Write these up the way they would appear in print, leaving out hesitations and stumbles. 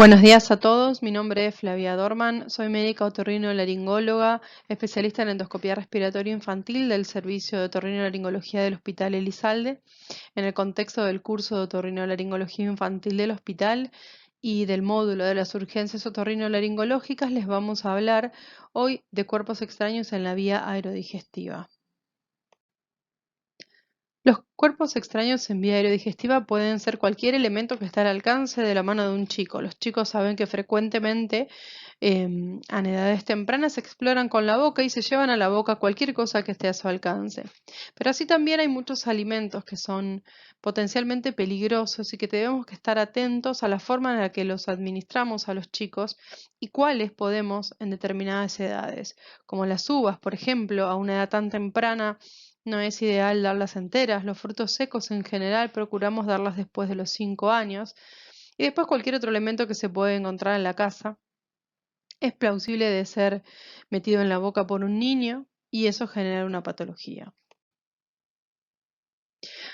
Buenos días a todos, mi nombre es Flavia Dorman, soy médica otorrinolaringóloga, especialista en endoscopia respiratoria infantil del Servicio de Otorrinolaringología del Hospital Elizalde, en el contexto del curso de otorrinolaringología infantil del hospital y del módulo de las urgencias otorrinolaringológicas. Les vamos a hablar hoy de cuerpos extraños en la vía aerodigestiva. Los cuerpos extraños en vía aerodigestiva pueden ser cualquier elemento que está al alcance de la mano de un chico. Los chicos saben que frecuentemente a edades tempranas exploran con la boca y se llevan a la boca cualquier cosa que esté a su alcance. Pero así también hay muchos alimentos que son potencialmente peligrosos y que debemos que estar atentos a la forma en la que los administramos a los chicos y cuáles podemos en determinadas edades, como las uvas, por ejemplo, a una edad tan temprana. No es ideal darlas enteras. Los frutos secos en general procuramos darlas después de los 5 años. Y después cualquier otro elemento que se puede encontrar en la casa es plausible de ser metido en la boca por un niño y eso genera una patología.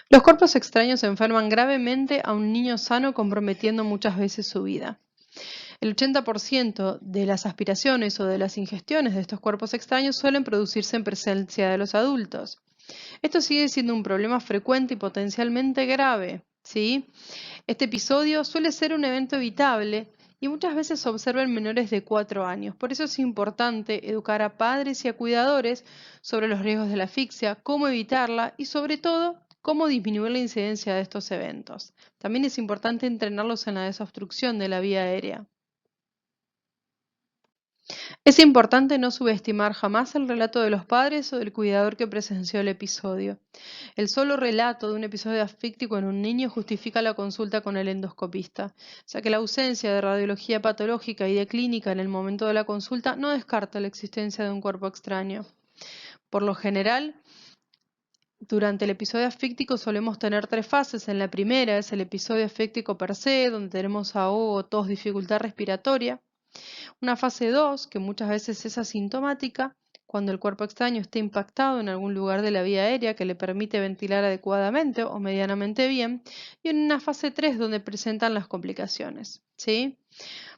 Los cuerpos extraños enferman gravemente a un niño sano, comprometiendo muchas veces su vida. El 80% de las aspiraciones o de las ingestiones de estos cuerpos extraños suelen producirse en presencia de los adultos. Esto sigue siendo un problema frecuente y potencialmente grave, ¿sí? Este episodio suele ser un evento evitable y muchas veces se observa en menores de 4 años. Por eso es importante educar a padres y a cuidadores sobre los riesgos de la asfixia, cómo evitarla y sobre todo cómo disminuir la incidencia de estos eventos. También es importante entrenarlos en la desobstrucción de la vía aérea. Es importante no subestimar jamás el relato de los padres o del cuidador que presenció el episodio. El solo relato de un episodio asfíctico en un niño justifica la consulta con el endoscopista, ya que la ausencia de radiología patológica y de clínica en el momento de la consulta no descarta la existencia de un cuerpo extraño. Por lo general, durante el episodio asfíctico solemos tener 3 fases. En la primera es el episodio asfíctico per se, donde tenemos ahogo, tos, dificultad respiratoria. Una fase 2, que muchas veces es asintomática, cuando el cuerpo extraño está impactado en algún lugar de la vía aérea que le permite ventilar adecuadamente o medianamente bien, y en una fase 3 donde presentan las complicaciones, ¿sí?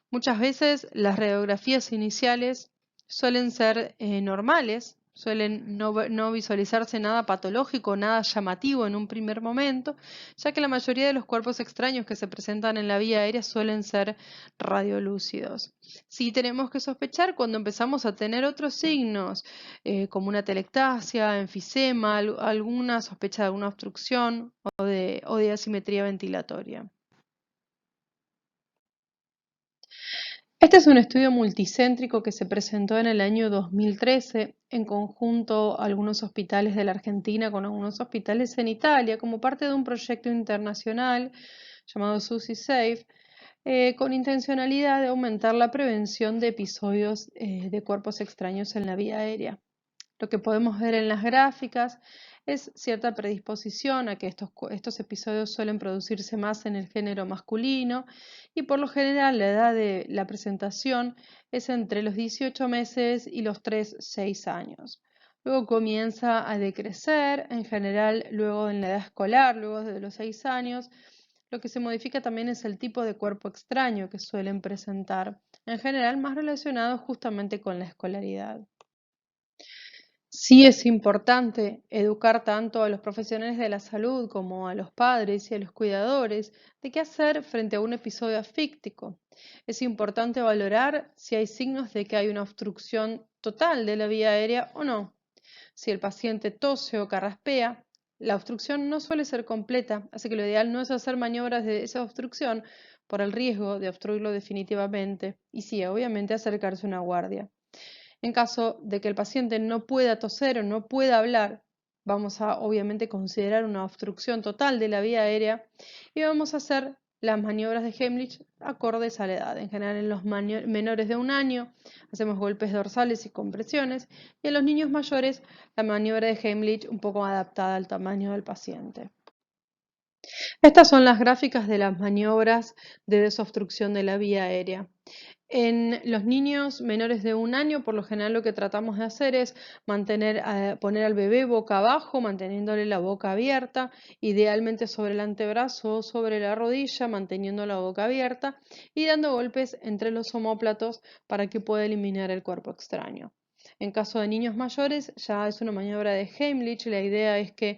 Muchas veces las radiografías iniciales suelen ser normales, suelen no visualizarse nada patológico, nada llamativo en un primer momento, ya que la mayoría de los cuerpos extraños que se presentan en la vía aérea suelen ser radiolúcidos. Sí tenemos que sospechar cuando empezamos a tener otros signos, como una telectasia, enfisema, alguna sospecha de alguna obstrucción o de asimetría ventilatoria. Este es un estudio multicéntrico que se presentó en el año 2013 en conjunto a algunos hospitales de la Argentina con algunos hospitales en Italia como parte de un proyecto internacional llamado SUSI Safe, con intencionalidad de aumentar la prevención de episodios de cuerpos extraños en la vía aérea. Lo que podemos ver en las gráficas es cierta predisposición a que estos episodios suelen producirse más en el género masculino y por lo general la edad de la presentación es entre los 18 meses y los 3-6 años. Luego comienza a decrecer, en general luego en la edad escolar, luego de los 6 años. Lo que se modifica también es el tipo de cuerpo extraño que suelen presentar, en general más relacionado justamente con la escolaridad. Sí es importante educar tanto a los profesionales de la salud como a los padres y a los cuidadores de qué hacer frente a un episodio asfíctico. Es importante valorar si hay signos de que hay una obstrucción total de la vía aérea o no. Si el paciente tose o carraspea, la obstrucción no suele ser completa, así que lo ideal no es hacer maniobras de esa obstrucción por el riesgo de obstruirlo definitivamente y sí, obviamente acercarse a una guardia. En caso de que el paciente no pueda toser o no pueda hablar, vamos a obviamente considerar una obstrucción total de la vía aérea y vamos a hacer las maniobras de Heimlich acordes a la edad. En general en los menores de 1 año hacemos golpes dorsales y compresiones y en los niños mayores la maniobra de Heimlich un poco adaptada al tamaño del paciente. Estas son las gráficas de las maniobras de desobstrucción de la vía aérea. En los niños menores de 1 año, por lo general lo que tratamos de hacer es poner al bebé boca abajo, manteniéndole la boca abierta, idealmente sobre el antebrazo o sobre la rodilla, manteniendo la boca abierta y dando golpes entre los omóplatos para que pueda eliminar el cuerpo extraño. En caso de niños mayores, ya es una maniobra de Heimlich. La idea es que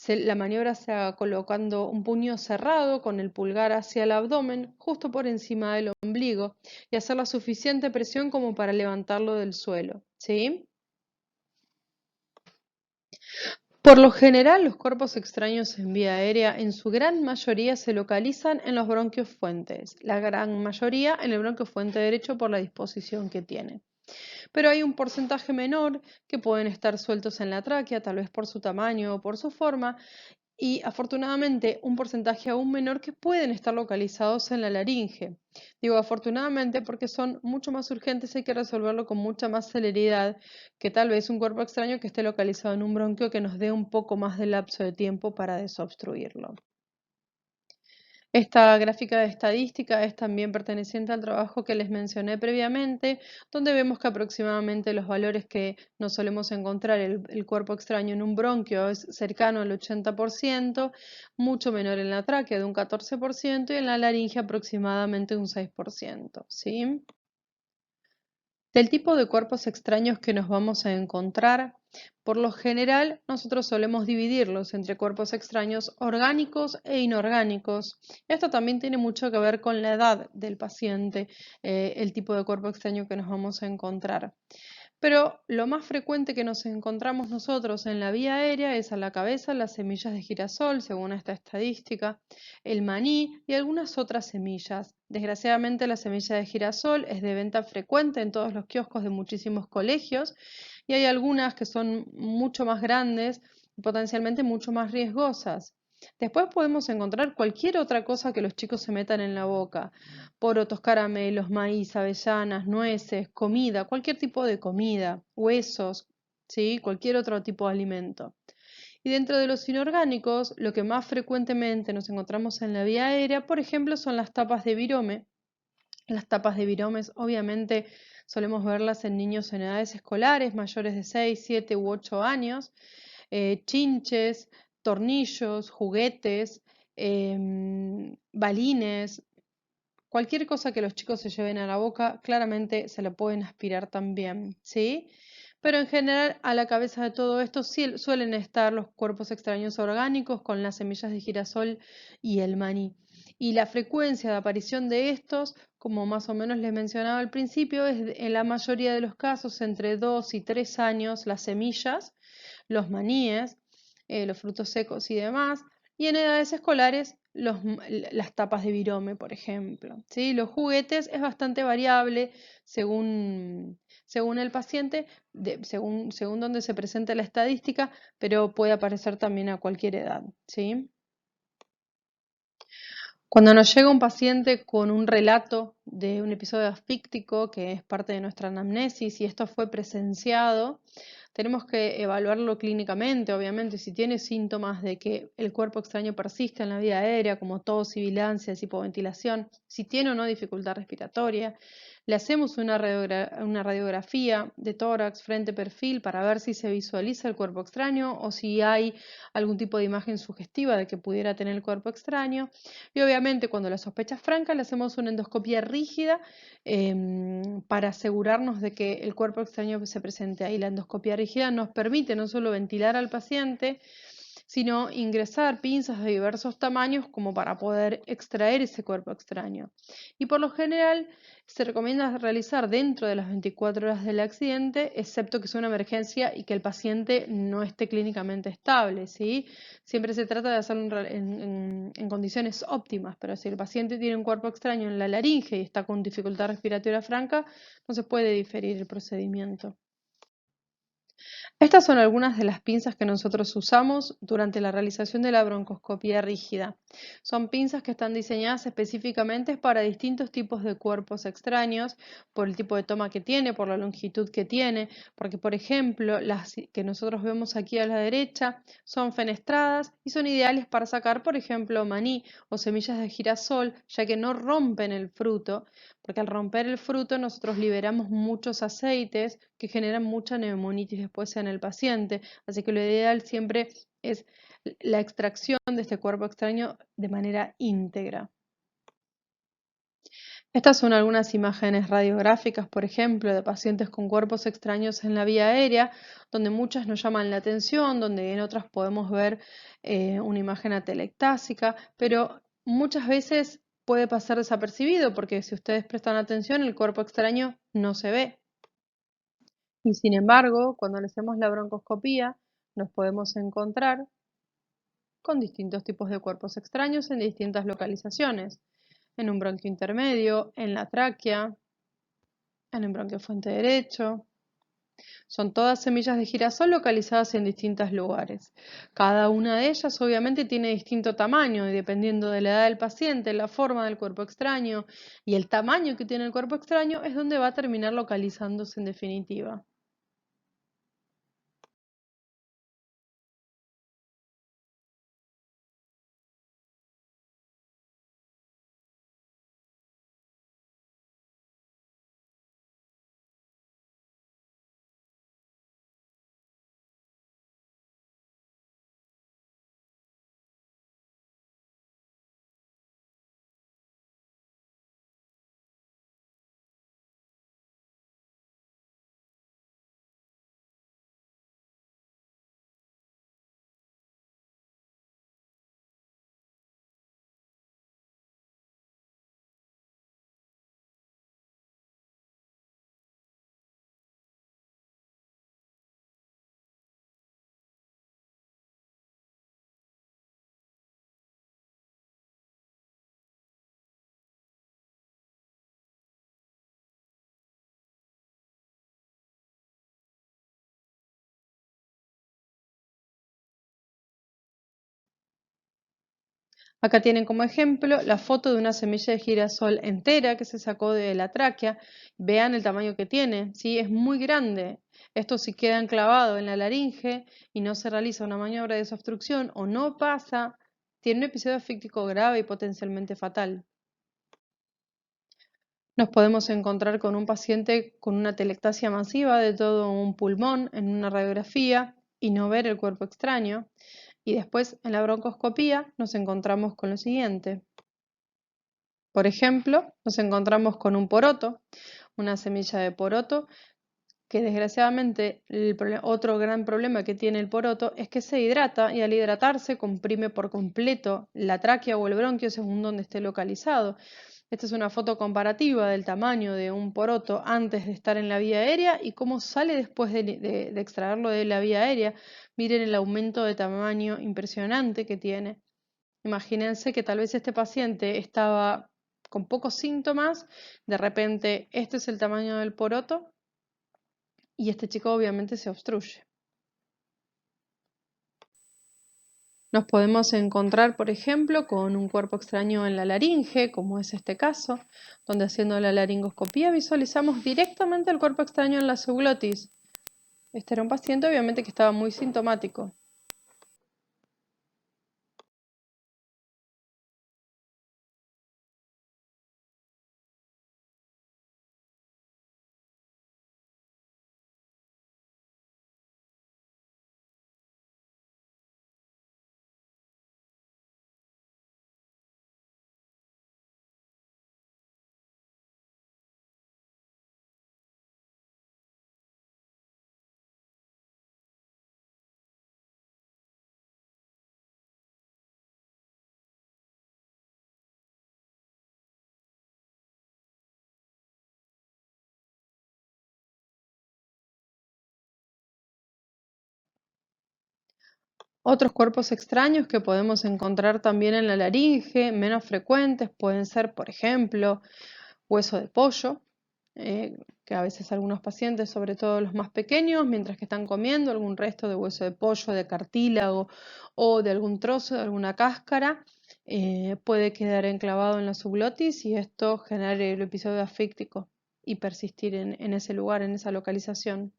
la maniobra se haga colocando un puño cerrado con el pulgar hacia el abdomen, justo por encima del ombligo, y hacer la suficiente presión como para levantarlo del suelo, ¿sí? Por lo general, los cuerpos extraños en vía aérea en su gran mayoría se localizan en los bronquios fuentes, la gran mayoría en el bronquio fuente derecho por la disposición que tiene. Pero hay un porcentaje menor que pueden estar sueltos en la tráquea, tal vez por su tamaño o por su forma, y afortunadamente un porcentaje aún menor que pueden estar localizados en la laringe. Digo afortunadamente porque son mucho más urgentes y hay que resolverlo con mucha más celeridad que tal vez un cuerpo extraño que esté localizado en un bronquio que nos dé un poco más de lapso de tiempo para desobstruirlo. Esta gráfica de estadística es también perteneciente al trabajo que les mencioné previamente, donde vemos que aproximadamente los valores que nos solemos encontrar el cuerpo extraño en un bronquio es cercano al 80%, mucho menor en la tráquea de un 14% y en la laringe aproximadamente un 6%, ¿sí? Del tipo de cuerpos extraños que nos vamos a encontrar, por lo general nosotros solemos dividirlos entre cuerpos extraños orgánicos e inorgánicos. Esto también tiene mucho que ver con la edad del paciente, el tipo de cuerpo extraño que nos vamos a encontrar. Pero lo más frecuente que nos encontramos nosotros en la vía aérea es a la cabeza las semillas de girasol, según esta estadística, el maní y algunas otras semillas. Desgraciadamente la semilla de girasol es de venta frecuente en todos los kioscos de muchísimos colegios y hay algunas que son mucho más grandes y potencialmente mucho más riesgosas. Después podemos encontrar cualquier otra cosa que los chicos se metan en la boca: porotos, caramelos, maíz, avellanas, nueces, comida, cualquier tipo de comida, huesos, ¿sí? Cualquier otro tipo de alimento. Y dentro de los inorgánicos, lo que más frecuentemente nos encontramos en la vía aérea, por ejemplo, son las tapas de virome. Las tapas de viromes, obviamente, solemos verlas en niños en edades escolares, mayores de 6, 7 u 8 años, chinches, tornillos, juguetes, balines, cualquier cosa que los chicos se lleven a la boca, claramente se la pueden aspirar también, ¿sí? Pero en general, a la cabeza de todo esto suelen estar los cuerpos extraños orgánicos con las semillas de girasol y el maní. Y la frecuencia de aparición de estos, como más o menos les mencionaba al principio, es en la mayoría de los casos entre 2 y 3 años las semillas, los maníes, los frutos secos y demás, y en edades escolares las tapas de virome, por ejemplo, ¿sí? Los juguetes es bastante variable según el paciente, según donde se presente la estadística, pero puede aparecer también a cualquier edad, ¿sí? Cuando nos llega un paciente con un relato de un episodio asfíctico, que es parte de nuestra anamnesis, y esto fue presenciado, tenemos que evaluarlo clínicamente, obviamente. Si tiene síntomas de que el cuerpo extraño persiste en la vía aérea, como tos, sibilancias, hipoventilación, si tiene o no dificultad respiratoria, le hacemos una radiografía de tórax, frente, perfil, para ver si se visualiza el cuerpo extraño o si hay algún tipo de imagen sugestiva de que pudiera tener el cuerpo extraño. Y obviamente cuando la sospecha es franca, le hacemos una endoscopia rígida para asegurarnos de que el cuerpo extraño se presente ahí. La endoscopia rígida nos permite no solo ventilar al paciente, sino ingresar pinzas de diversos tamaños como para poder extraer ese cuerpo extraño. Y por lo general se recomienda realizar dentro de las 24 horas del accidente, excepto que sea una emergencia y que el paciente no esté clínicamente estable, ¿sí? Siempre se trata de hacerlo en condiciones óptimas, pero si el paciente tiene un cuerpo extraño en la laringe y está con dificultad respiratoria franca, no se puede diferir el procedimiento. Estas son algunas de las pinzas que nosotros usamos durante la realización de la broncoscopía rígida. Son pinzas que están diseñadas específicamente para distintos tipos de cuerpos extraños, por el tipo de toma que tiene, por la longitud que tiene, porque por ejemplo las que nosotros vemos aquí a la derecha son fenestradas y son ideales para sacar por ejemplo maní o semillas de girasol, ya que no rompen el fruto, porque al romper el fruto nosotros liberamos muchos aceites que generan mucha neumonitis después en el paciente, así que lo ideal siempre es la extracción de este cuerpo extraño de manera íntegra. Estas son algunas imágenes radiográficas, por ejemplo, de pacientes con cuerpos extraños en la vía aérea, donde muchas nos llaman la atención, donde en otras podemos ver una imagen atelectásica, pero muchas veces puede pasar desapercibido porque si ustedes prestan atención, el cuerpo extraño no se ve. Y sin embargo, cuando le hacemos la broncoscopía, nos podemos encontrar con distintos tipos de cuerpos extraños en distintas localizaciones, en un bronquio intermedio, en la tráquea, en el bronquio fuente derecho. Son todas semillas de girasol localizadas en distintos lugares. Cada una de ellas obviamente tiene distinto tamaño y dependiendo de la edad del paciente, la forma del cuerpo extraño y el tamaño que tiene el cuerpo extraño es donde va a terminar localizándose en definitiva. Acá tienen como ejemplo la foto de una semilla de girasol entera que se sacó de la tráquea. Vean el tamaño que tiene, ¿sí? Es muy grande. Esto si queda enclavado en la laringe y no se realiza una maniobra de desobstrucción o no pasa, tiene un episodio asfíctico grave y potencialmente fatal. Nos podemos encontrar con un paciente con una telectasia masiva de todo un pulmón en una radiografía y no ver el cuerpo extraño. Y después en la broncoscopía nos encontramos con lo siguiente. Por ejemplo, nos encontramos con un poroto, una semilla de poroto, que desgraciadamente otro gran problema que tiene el poroto es que se hidrata y al hidratarse comprime por completo la tráquea o el bronquio según donde esté localizado. Esta es una foto comparativa del tamaño de un poroto antes de estar en la vía aérea y cómo sale después de extraerlo de la vía aérea. Miren el aumento de tamaño impresionante que tiene. Imagínense que tal vez este paciente estaba con pocos síntomas, de repente este es el tamaño del poroto y este chico obviamente se obstruye. Nos podemos encontrar, por ejemplo, con un cuerpo extraño en la laringe, como es este caso, donde haciendo la laringoscopía visualizamos directamente el cuerpo extraño en la subglotis. Este era un paciente obviamente que estaba muy sintomático. Otros cuerpos extraños que podemos encontrar también en la laringe, menos frecuentes, pueden ser, por ejemplo, hueso de pollo, que a veces algunos pacientes, sobre todo los más pequeños, mientras que están comiendo algún resto de hueso de pollo, de cartílago o de algún trozo de alguna cáscara, puede quedar enclavado en la subglotis y esto genera el episodio asfíctico y persistir en ese lugar, en esa localización.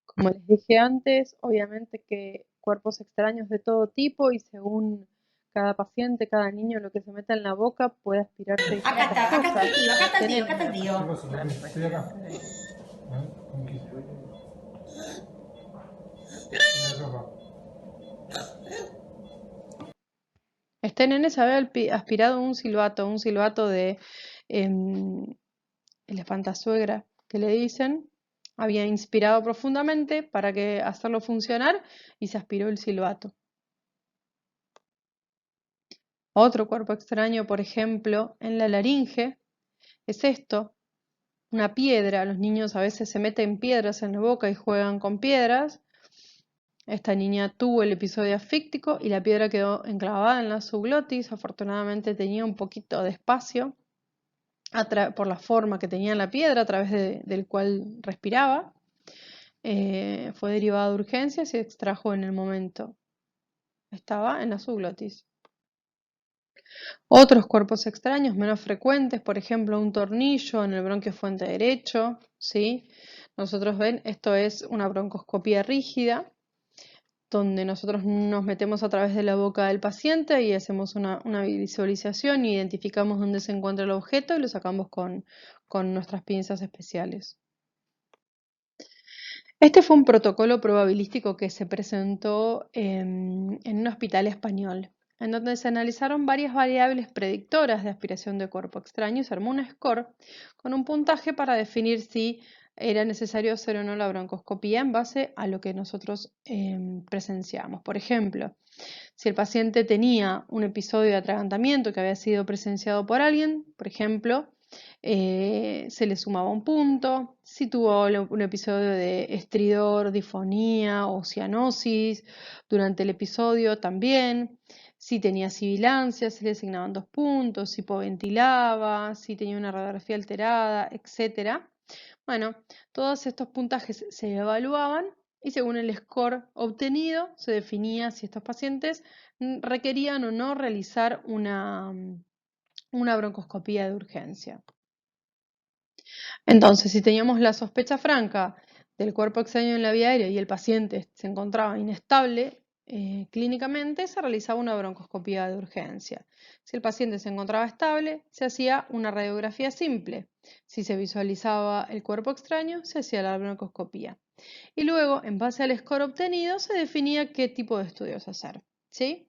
Como les dije antes, obviamente que cuerpos extraños de todo tipo y según cada paciente, cada niño, lo que se meta en la boca puede aspirarse distintas Acá está cosas. el tío, acá está el tío, Estén acá está el tío. Estoy acá. Tranquilo. Este nene se había aspirado un silbato de elefantasuegra, que le dicen, había inspirado profundamente para que hacerlo funcionar y se aspiró el silbato. Otro cuerpo extraño, por ejemplo, en la laringe, es esto, una piedra. Los niños a veces se meten piedras en la boca y juegan con piedras. Esta niña tuvo el episodio asfíctico y la piedra quedó enclavada en la subglotis. Afortunadamente tenía un poquito de espacio por la forma que tenía la piedra a través del cual respiraba. Fue derivada de urgencias y se extrajo en el momento. Estaba en la subglotis. Otros cuerpos extraños menos frecuentes, por ejemplo, un tornillo en el bronquio fuente derecho, ¿sí? Nosotros ven, esto es una broncoscopía rígida, donde nosotros nos metemos a través de la boca del paciente y hacemos una visualización y identificamos dónde se encuentra el objeto y lo sacamos con nuestras pinzas especiales. Este fue un protocolo probabilístico que se presentó en un hospital español, en donde se analizaron varias variables predictoras de aspiración de cuerpo extraño y se armó un score con un puntaje para definir si era necesario hacer o no la broncoscopía en base a lo que nosotros presenciamos. Por ejemplo, si el paciente tenía un episodio de atragantamiento que había sido presenciado por alguien, por ejemplo, se le sumaba un punto. Si tuvo un episodio de estridor, difonía o cianosis durante el episodio también. Si tenía sibilancia, se le asignaban 2 puntos. Si hipoventilaba, si tenía una radiografía alterada, etc. Bueno, todos estos puntajes se evaluaban y según el score obtenido se definía si estos pacientes requerían o no realizar una broncoscopía de urgencia. Entonces, si teníamos la sospecha franca del cuerpo extraño en la vía aérea y el paciente se encontraba inestable clínicamente, se realizaba una broncoscopía de urgencia. Si el paciente se encontraba estable, se hacía una radiografía simple. Si se visualizaba el cuerpo extraño, se hacía la broncoscopía. Y luego, en base al score obtenido, se definía qué tipo de estudios hacer. ¿Sí?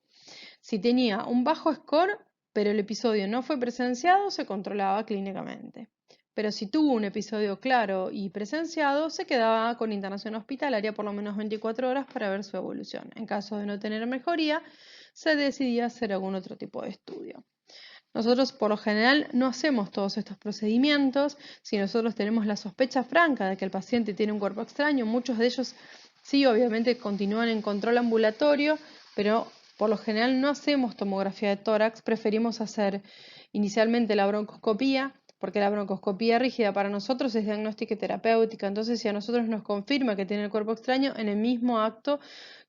Si tenía un bajo score, pero el episodio no fue presenciado, se controlaba clínicamente. Pero si tuvo un episodio claro y presenciado, se quedaba con internación hospitalaria por lo menos 24 horas para ver su evolución. En caso de no tener mejoría, se decidía hacer algún otro tipo de estudio. Nosotros por lo general no hacemos todos estos procedimientos. Si nosotros tenemos la sospecha franca de que el paciente tiene un cuerpo extraño, muchos de ellos sí, obviamente continúan en control ambulatorio, pero por lo general no hacemos tomografía de tórax, preferimos hacer inicialmente la broncoscopía, porque la broncoscopía rígida para nosotros es diagnóstica y terapéutica. Entonces, si a nosotros nos confirma que tiene el cuerpo extraño, en el mismo acto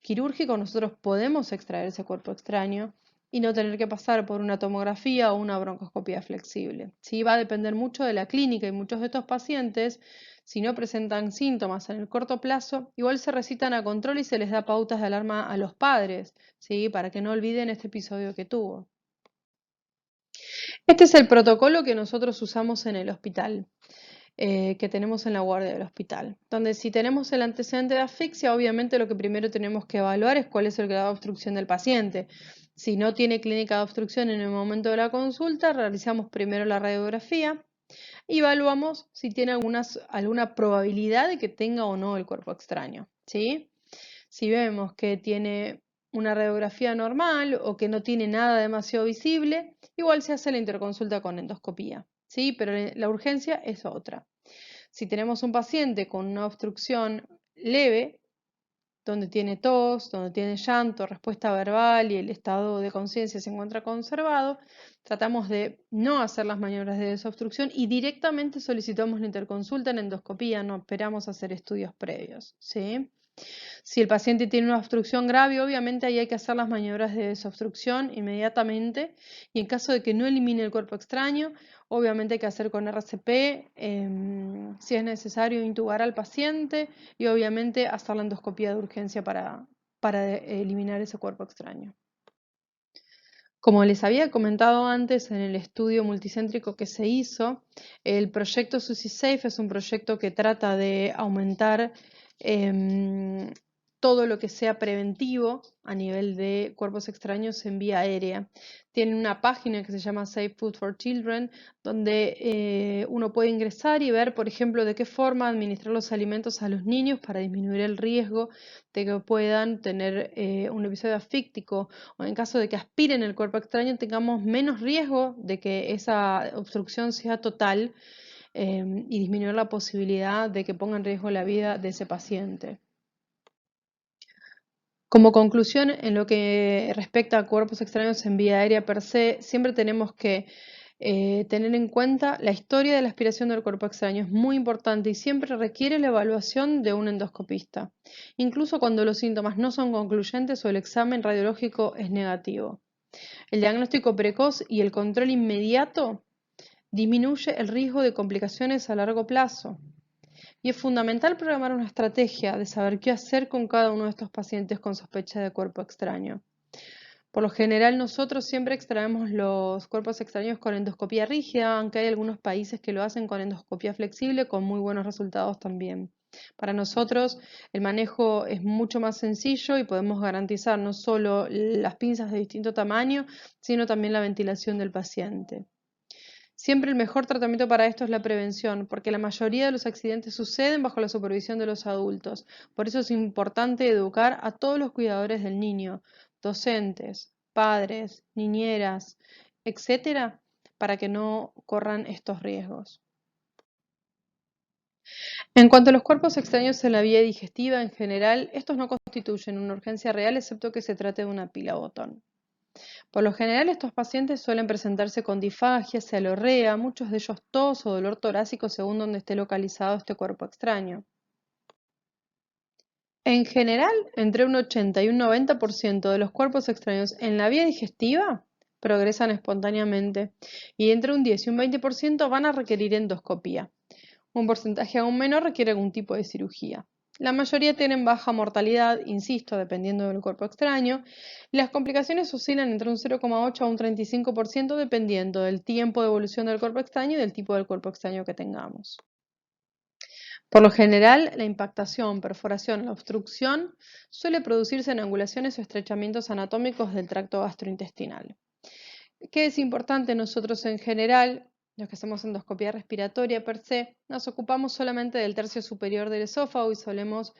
quirúrgico nosotros podemos extraer ese cuerpo extraño y no tener que pasar por una tomografía o una broncoscopía flexible. Sí, va a depender mucho de la clínica y muchos de estos pacientes, si no presentan síntomas en el corto plazo, igual se recitan a control y se les da pautas de alarma a los padres, ¿sí? Para que no olviden este episodio que tuvo. Este es el protocolo que nosotros usamos en el hospital, que tenemos en la guardia del hospital, donde si tenemos el antecedente de asfixia, obviamente lo que primero tenemos que evaluar es cuál es el grado de obstrucción del paciente. Si no tiene clínica de obstrucción en el momento de la consulta, realizamos primero la radiografía y evaluamos si tiene alguna probabilidad de que tenga o no el cuerpo extraño, ¿sí? Si vemos que tiene una radiografía normal o que no tiene nada demasiado visible, igual se hace la interconsulta con endoscopía, ¿sí? Pero la urgencia es otra. Si tenemos un paciente con una obstrucción leve, donde tiene tos, donde tiene llanto, respuesta verbal y el estado de conciencia se encuentra conservado, tratamos de no hacer las maniobras de desobstrucción y directamente solicitamos la interconsulta en endoscopía, no esperamos hacer estudios previos, ¿sí? Si el paciente tiene una obstrucción grave, obviamente ahí hay que hacer las maniobras de desobstrucción inmediatamente y en caso de que no elimine el cuerpo extraño, obviamente hay que hacer con RCP, si es necesario intubar al paciente y obviamente hacer la endoscopía de urgencia para eliminar ese cuerpo extraño. Como les había comentado antes en el estudio multicéntrico que se hizo, el proyecto SUSISAFE es un proyecto que trata de aumentar todo lo que sea preventivo a nivel de cuerpos extraños en vía aérea. Tiene una página que se llama Safe Food for Children, donde uno puede ingresar y ver, por ejemplo, de qué forma administrar los alimentos a los niños para disminuir el riesgo de que puedan tener un episodio asfíctico o en caso de que aspiren el cuerpo extraño tengamos menos riesgo de que esa obstrucción sea total y disminuir la posibilidad de que ponga en riesgo la vida de ese paciente. Como conclusión, en lo que respecta a cuerpos extraños en vía aérea per se, siempre tenemos que tener en cuenta la historia de la aspiración del cuerpo extraño. Es muy importante y siempre requiere la evaluación de un endoscopista, incluso cuando los síntomas no son concluyentes o el examen radiológico es negativo. El diagnóstico precoz y el control inmediato disminuye el riesgo de complicaciones a largo plazo. Y es fundamental programar una estrategia de saber qué hacer con cada uno de estos pacientes con sospecha de cuerpo extraño. Por lo general nosotros siempre extraemos los cuerpos extraños con endoscopía rígida, aunque hay algunos países que lo hacen con endoscopía flexible con muy buenos resultados también. Para nosotros el manejo es mucho más sencillo y podemos garantizar no solo las pinzas de distinto tamaño, sino también la ventilación del paciente. Siempre el mejor tratamiento para esto es la prevención, porque la mayoría de los accidentes suceden bajo la supervisión de los adultos. Por eso es importante educar a todos los cuidadores del niño, docentes, padres, niñeras, etcétera, para que no corran estos riesgos. En cuanto a los cuerpos extraños en la vía digestiva, en general, estos no constituyen una urgencia real excepto que se trate de una pila botón. Por lo general, estos pacientes suelen presentarse con disfagia, cefalorrea, muchos de ellos tos o dolor torácico según donde esté localizado este cuerpo extraño. En general, entre un 80 y un 90% de los cuerpos extraños en la vía digestiva progresan espontáneamente y entre un 10 y un 20% van a requerir endoscopía. Un porcentaje aún menor requiere algún tipo de cirugía. La mayoría tienen baja mortalidad, insisto, dependiendo del cuerpo extraño, y las complicaciones oscilan entre un 0,8 a un 35% dependiendo del tiempo de evolución del cuerpo extraño y del tipo del cuerpo extraño que tengamos. Por lo general, la impactación, perforación o obstrucción suele producirse en angulaciones o estrechamientos anatómicos del tracto gastrointestinal. ¿Qué es importante? Nosotros en general, los que hacemos endoscopía respiratoria per se, nos ocupamos solamente del tercio superior del esófago y solemos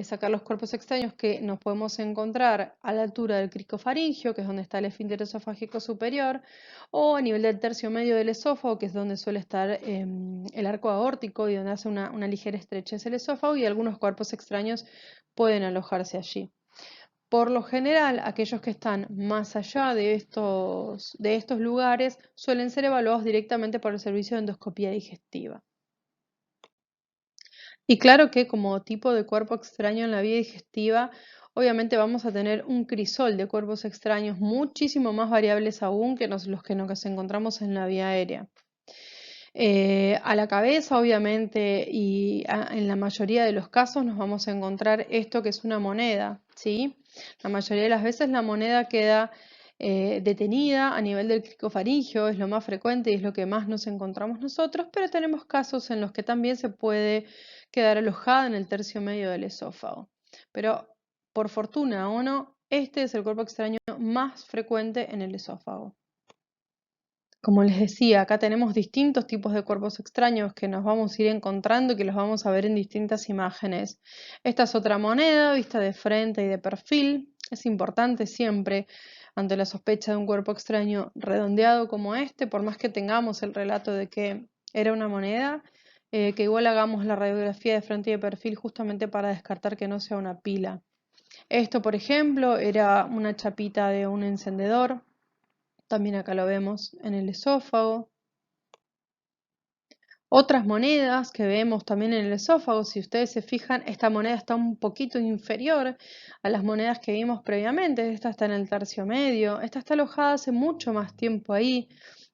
sacar los cuerpos extraños que nos podemos encontrar a la altura del cricofaringio, que es donde está el esfínter esofágico superior, o a nivel del tercio medio del esófago, que es donde suele estar el arco aórtico y donde hace una ligera estrechez el esófago, y algunos cuerpos extraños pueden alojarse allí. Por lo general, aquellos que están más allá de estos lugares suelen ser evaluados directamente por el servicio de endoscopía digestiva. Y claro que como tipo de cuerpo extraño en la vía digestiva, obviamente vamos a tener un crisol de cuerpos extraños muchísimo más variables aún que los que nos encontramos en la vía aérea. A la cabeza, obviamente, y en la mayoría de los casos nos vamos a encontrar esto que es una moneda, ¿sí? La mayoría de las veces la moneda queda detenida a nivel del cricofaringio, es lo más frecuente y es lo que más nos encontramos nosotros, pero tenemos casos en los que también se puede quedar alojada en el tercio medio del esófago. Pero por fortuna o no, este es el cuerpo extraño más frecuente en el esófago. Como les decía, acá tenemos distintos tipos de cuerpos extraños que nos vamos a ir encontrando y que los vamos a ver en distintas imágenes. Esta es otra moneda vista de frente y de perfil. Es importante siempre, ante la sospecha de un cuerpo extraño redondeado como este, por más que tengamos el relato de que era una moneda, que igual hagamos la radiografía de frente y de perfil justamente para descartar que no sea una pila. Esto, por ejemplo, era una chapita de un encendedor. También acá lo vemos en el esófago. Otras monedas que vemos también en el esófago, si ustedes se fijan, esta moneda está un poquito inferior a las monedas que vimos previamente. Esta está en el tercio medio, esta está alojada hace mucho más tiempo ahí.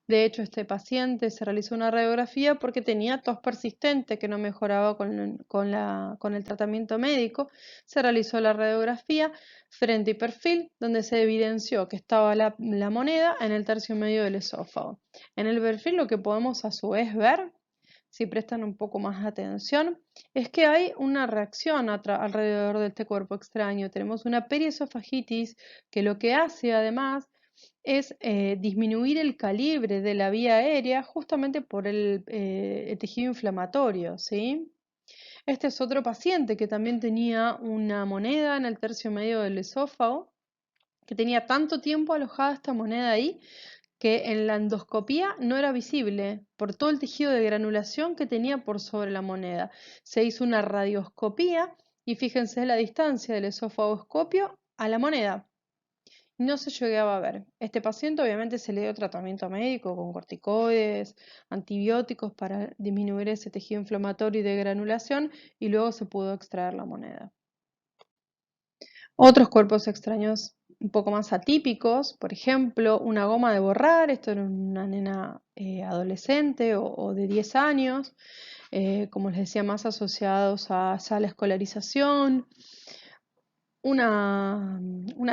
De hecho, este paciente se realizó una radiografía porque tenía tos persistente que no mejoraba con el tratamiento médico. Se realizó la radiografía frente y perfil, donde se evidenció que estaba la moneda en el tercio medio del esófago. En el perfil lo que podemos a su vez ver, si prestan un poco más atención, es que hay una reacción alrededor de este cuerpo extraño. Tenemos una periesofagitis que lo que hace además es disminuir el calibre de la vía aérea justamente por el tejido inflamatorio, ¿sí? Este es otro paciente que también tenía una moneda en el tercio medio del esófago, que tenía tanto tiempo alojada esta moneda ahí que en la endoscopía no era visible por todo el tejido de granulación que tenía por sobre la moneda. Se hizo una radioscopía y fíjense la distancia del esofagoscopio a la moneda. No se llegaba a ver. Este paciente obviamente se le dio tratamiento médico con corticoides, antibióticos para disminuir ese tejido inflamatorio y de granulación y luego se pudo extraer la moneda. Otros cuerpos extraños un poco más atípicos, por ejemplo, una goma de borrar, esto era una nena adolescente o de 10 años, como les decía, más asociados a ya la escolarización. Una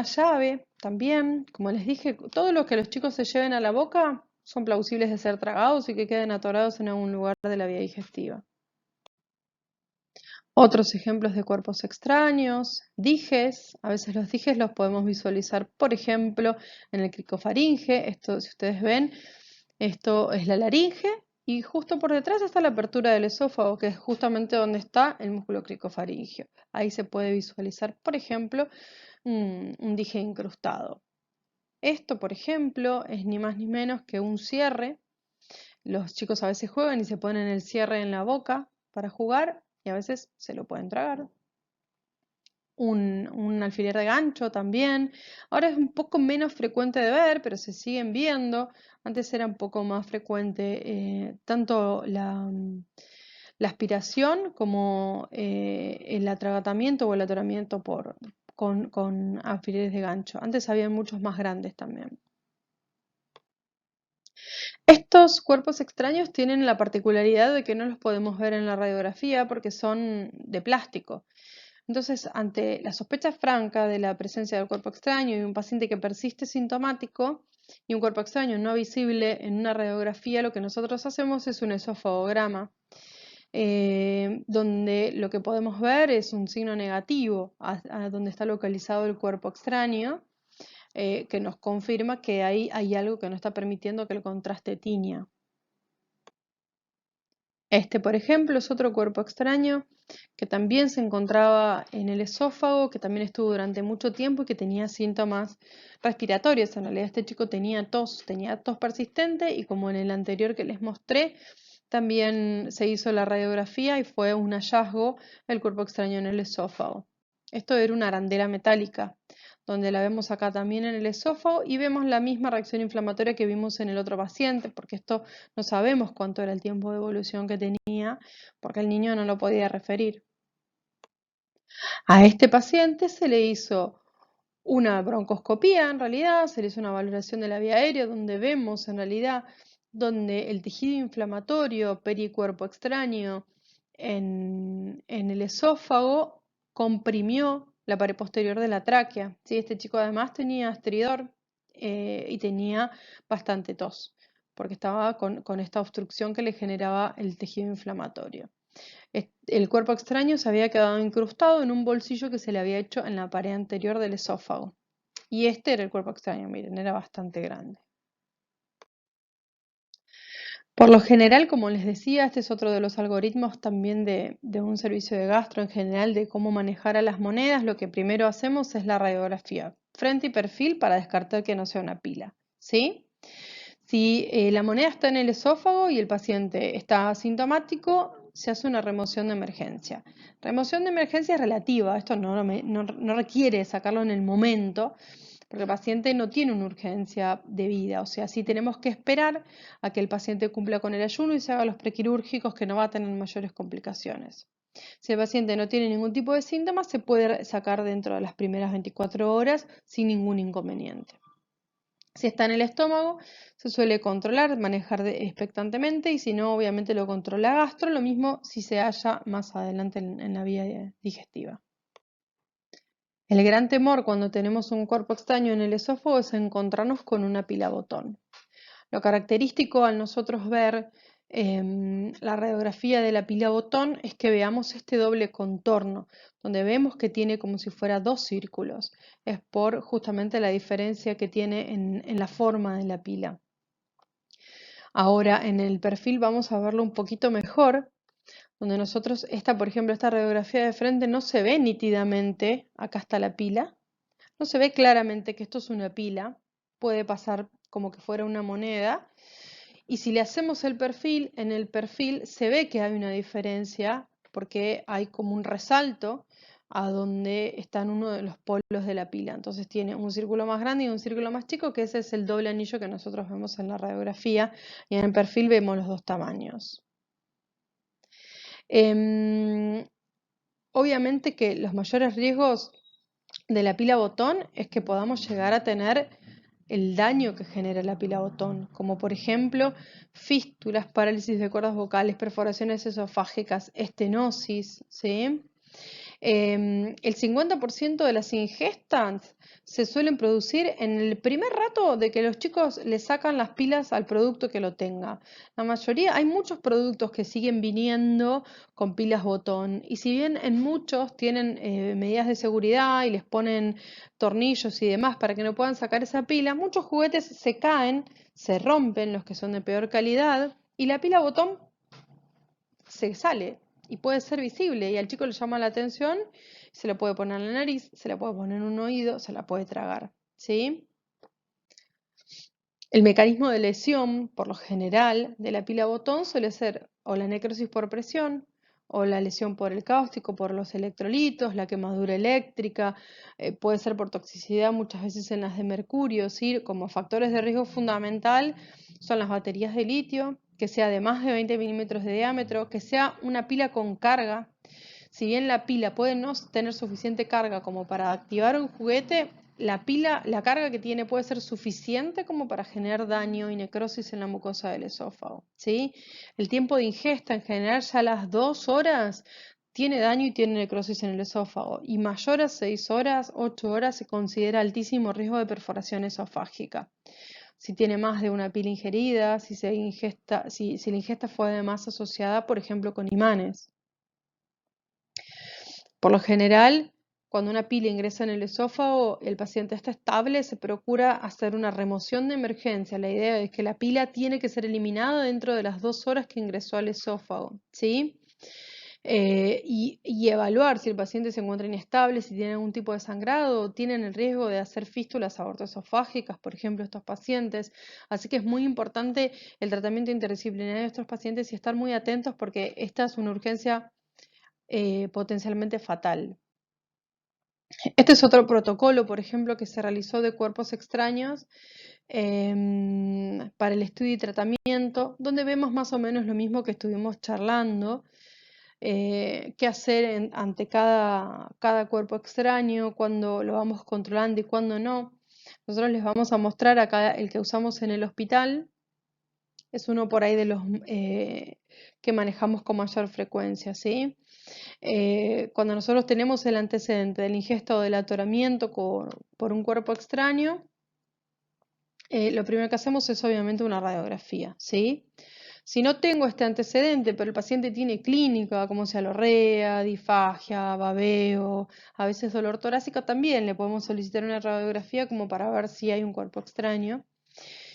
llave también, como les dije, todo lo que los chicos se lleven a la boca son plausibles de ser tragados y que queden atorados en algún lugar de la vía digestiva. Otros ejemplos de cuerpos extraños, dijes, a veces los dijes los podemos visualizar, por ejemplo, en el cricofaringe. Esto, si ustedes ven, esto es la laringe y justo por detrás está la apertura del esófago, que es justamente donde está el músculo cricofaringeo. Ahí se puede visualizar, por ejemplo, un dije incrustado. Esto, por ejemplo, es ni más ni menos que un cierre. Los chicos a veces juegan y se ponen el cierre en la boca para jugar y a veces se lo pueden tragar. Un alfiler de gancho también. Ahora es un poco menos frecuente de ver, pero se siguen viendo. Antes era un poco más frecuente tanto la aspiración como el atragatamiento o el atoramiento con alfileres de gancho. Antes había muchos más grandes también. Estos cuerpos extraños tienen la particularidad de que no los podemos ver en la radiografía porque son de plástico. Entonces, ante la sospecha franca de la presencia del cuerpo extraño y un paciente que persiste sintomático y un cuerpo extraño no visible en una radiografía, lo que nosotros hacemos es un esofagograma, donde lo que podemos ver es un signo negativo a donde está localizado el cuerpo extraño, que nos confirma que ahí hay algo que no está permitiendo que el contraste tiña. Este, por ejemplo, es otro cuerpo extraño que también se encontraba en el esófago, que también estuvo durante mucho tiempo y que tenía síntomas respiratorios. En realidad este chico tenía tos persistente y como en el anterior que les mostré, también se hizo la radiografía y fue un hallazgo el cuerpo extraño en el esófago. Esto era una arandela metálica, donde la vemos acá también en el esófago y vemos la misma reacción inflamatoria que vimos en el otro paciente, porque esto no sabemos cuánto era el tiempo de evolución que tenía, porque el niño no lo podía referir. A este paciente se le hizo una broncoscopía, en realidad, se le hizo una valoración de la vía aérea, donde vemos en realidad donde el tejido inflamatorio pericuerpo extraño en el esófago comprimió la pared posterior de la tráquea. ¿Sí? Este chico además tenía estridor y tenía bastante tos, porque estaba con esta obstrucción que le generaba el tejido inflamatorio. El cuerpo extraño se había quedado incrustado en un bolsillo que se le había hecho en la pared anterior del esófago. Y este era el cuerpo extraño, miren, era bastante grande. Por lo general, como les decía, este es otro de los algoritmos también de un servicio de gastro en general de cómo manejar a las monedas. Lo que primero hacemos es la radiografía, frente y perfil para descartar que no sea una pila, ¿sí? Si la moneda está en el esófago y el paciente está asintomático, se hace una remoción de emergencia. Remoción de emergencia es relativa, esto no requiere sacarlo en el momento, porque el paciente no tiene una urgencia de vida, o sea, sí tenemos que esperar a que el paciente cumpla con el ayuno y se haga los prequirúrgicos, que no va a tener mayores complicaciones. Si el paciente no tiene ningún tipo de síntomas, se puede sacar dentro de las primeras 24 horas sin ningún inconveniente. Si está en el estómago, se suele controlar, manejar expectantemente, y si no, obviamente lo controla gastro, lo mismo si se halla más adelante en la vía digestiva. El gran temor cuando tenemos un cuerpo extraño en el esófago es encontrarnos con una pila botón. Lo característico al nosotros ver la radiografía de la pila botón es que veamos este doble contorno, donde vemos que tiene como si fuera dos círculos. Es por justamente la diferencia que tiene en la forma de la pila. Ahora en el perfil vamos a verlo un poquito mejor, donde nosotros, por ejemplo, esta radiografía de frente no se ve nítidamente, acá está la pila, no se ve claramente que esto es una pila, puede pasar como que fuera una moneda. Y si le hacemos el perfil, en el perfil se ve que hay una diferencia porque hay como un resalto a donde está en uno de los polos de la pila. Entonces tiene un círculo más grande y un círculo más chico, que ese es el doble anillo que nosotros vemos en la radiografía, y en el perfil vemos los dos tamaños. Obviamente que los mayores riesgos de la pila botón es que podamos llegar a tener el daño que genera la pila botón, como por ejemplo fístulas, parálisis de cuerdas vocales, perforaciones esofágicas, estenosis, ¿sí? El 50% de las ingestas se suelen producir en el primer rato de que los chicos le sacan las pilas al producto que lo tenga. La mayoría, hay muchos productos que siguen viniendo con pilas botón, y si bien en muchos tienen medidas de seguridad y les ponen tornillos y demás para que no puedan sacar esa pila, muchos juguetes se caen, se rompen, los que son de peor calidad, y la pila botón se sale y puede ser visible, y al chico le llama la atención, se la puede poner en la nariz, se la puede poner en un oído, se la puede tragar, ¿sí? El mecanismo de lesión, por lo general, de la pila botón suele ser o la necrosis por presión, o la lesión por el cáustico, por los electrolitos, la quemadura eléctrica, puede ser por toxicidad, muchas veces en las de mercurio, ¿sí? Como factores de riesgo fundamental son las baterías de litio, que sea de más de 20 milímetros de diámetro, que sea una pila con carga. Si bien la pila puede no tener suficiente carga como para activar un juguete, la pila, la carga que tiene puede ser suficiente como para generar daño y necrosis en la mucosa del esófago, ¿sí? El tiempo de ingesta en general ya a las 2 horas tiene daño y tiene necrosis en el esófago, y mayor a 6 horas, 8 horas se considera altísimo riesgo de perforación esofágica. Si tiene más de una pila ingerida, si la ingesta fue además asociada, por ejemplo, con imanes. Por lo general, cuando una pila ingresa en el esófago, el paciente está estable, se procura hacer una remoción de emergencia. La idea es que la pila tiene que ser eliminada dentro de las 2 horas que ingresó al esófago, ¿sí? Y evaluar si el paciente se encuentra inestable, si tiene algún tipo de sangrado, tienen el riesgo de hacer fístulas aortoesofágicas, por ejemplo, estos pacientes. Así que es muy importante el tratamiento interdisciplinario de estos pacientes y estar muy atentos, porque esta es una urgencia potencialmente fatal. Este es otro protocolo, por ejemplo, que se realizó de cuerpos extraños para el estudio y tratamiento, donde vemos más o menos lo mismo que estuvimos charlando, qué hacer ante cada cuerpo extraño, cuándo lo vamos controlando y cuándo no. Nosotros les vamos a mostrar acá el que usamos en el hospital, es uno por ahí de los que manejamos con mayor frecuencia, ¿sí? Cuando nosotros tenemos el antecedente del ingesta o del atoramiento por un cuerpo extraño, lo primero que hacemos es obviamente una radiografía, ¿sí? Si no tengo este antecedente, pero el paciente tiene clínica, como cialorrea, disfagia, babeo, a veces dolor torácico, también le podemos solicitar una radiografía como para ver si hay un cuerpo extraño.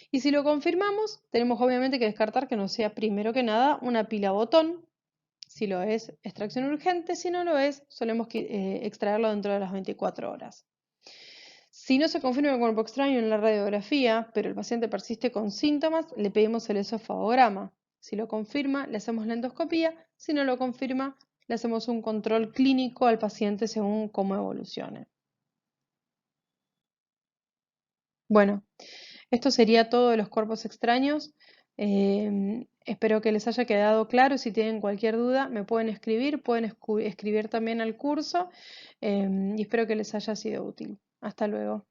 Y si lo confirmamos, tenemos obviamente que descartar que no sea, primero que nada, una pila botón. Si lo es, extracción urgente; si no lo es, solemos extraerlo dentro de las 24 horas. Si no se confirma el cuerpo extraño en la radiografía, pero el paciente persiste con síntomas, le pedimos el esofagograma. Si lo confirma, le hacemos la endoscopía. Si no lo confirma, le hacemos un control clínico al paciente según cómo evolucione. Bueno, esto sería todo de los cuerpos extraños. Espero que les haya quedado claro. Si tienen cualquier duda, me pueden escribir, pueden escribir también al curso y espero que les haya sido útil. Hasta luego.